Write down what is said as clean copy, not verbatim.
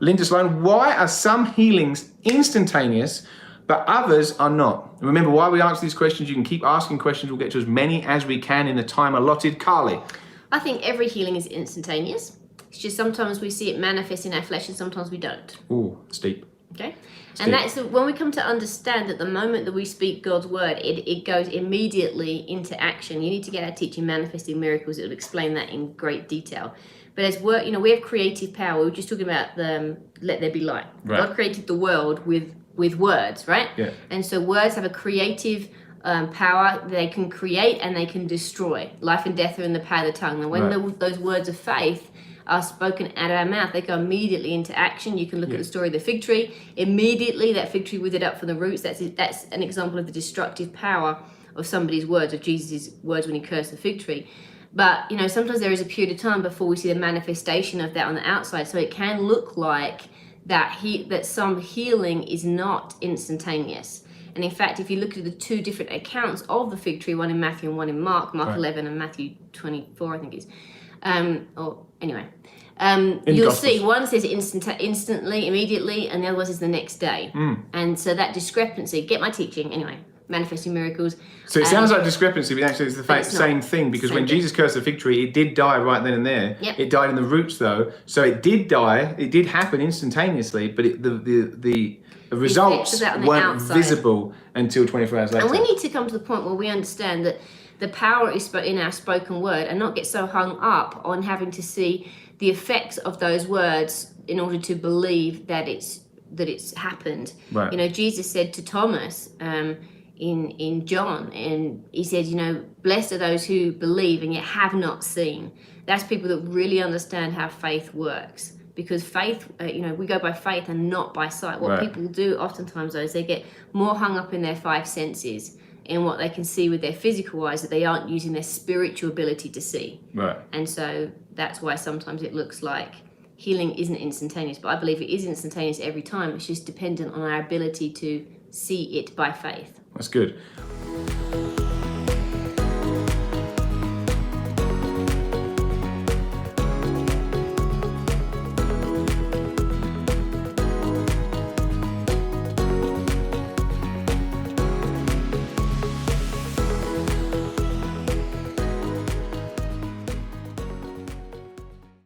Linda Sloan, why are some healings instantaneous, but others are not? And remember, while we answer these questions, you can keep asking questions. We'll get to as many as we can in the time allotted. Carlie. I think every healing is instantaneous. It's just sometimes we see it manifest in our flesh and sometimes we don't. Ooh, steep. Okay? And that's when we come to understand that the moment that we speak God's word, it goes immediately into action. You need to get our teaching Manifesting Miracles. It will explain that in great detail. But as work, we have creative power. We were just talking about the let there be light. Right. God created the world with words, right? Yeah. And so words have a creative power. They can create and they can destroy. Life and death are in the power of the tongue. And when those words of faith are spoken out of our mouth, they go immediately into action. You can look at the story of the fig tree. Immediately that fig tree withered up from the roots. That's an example of the destructive power of somebody's words, of Jesus' words when he cursed the fig tree. But sometimes there is a period of time before we see the manifestation of that on the outside. So it can look like that some healing is not instantaneous. And in fact, if you look at the two different accounts of the fig tree, one in Matthew and one in Mark 11 and Matthew 24, I think it is. You'll see one says instantly, immediately, and the other one says the next day. And so that discrepancy, get my teaching anyway, Manifesting Miracles. So it sounds like discrepancy, but actually it's the same thing, because when Jesus cursed the fig tree, it did die right then and there. Yep. It died in the roots though, so it did die, it did happen instantaneously, but the results weren't visible until 24 hours later. And we need to come to the point where we understand that the power is in our spoken word, and not get so hung up on having to see the effects of those words in order to believe that it's happened. Right. Jesus said to Thomas in John, and he said, blessed are those who believe and yet have not seen. That's people that really understand how faith works. Because faith, we go by faith and not by sight. What people do oftentimes, though, is they get more hung up in their five senses, in what they can see with their physical eyes, that they aren't using their spiritual ability to see. Right. And so that's why sometimes it looks like healing isn't instantaneous, but I believe it is instantaneous every time. It's just dependent on our ability to see it by faith. That's good.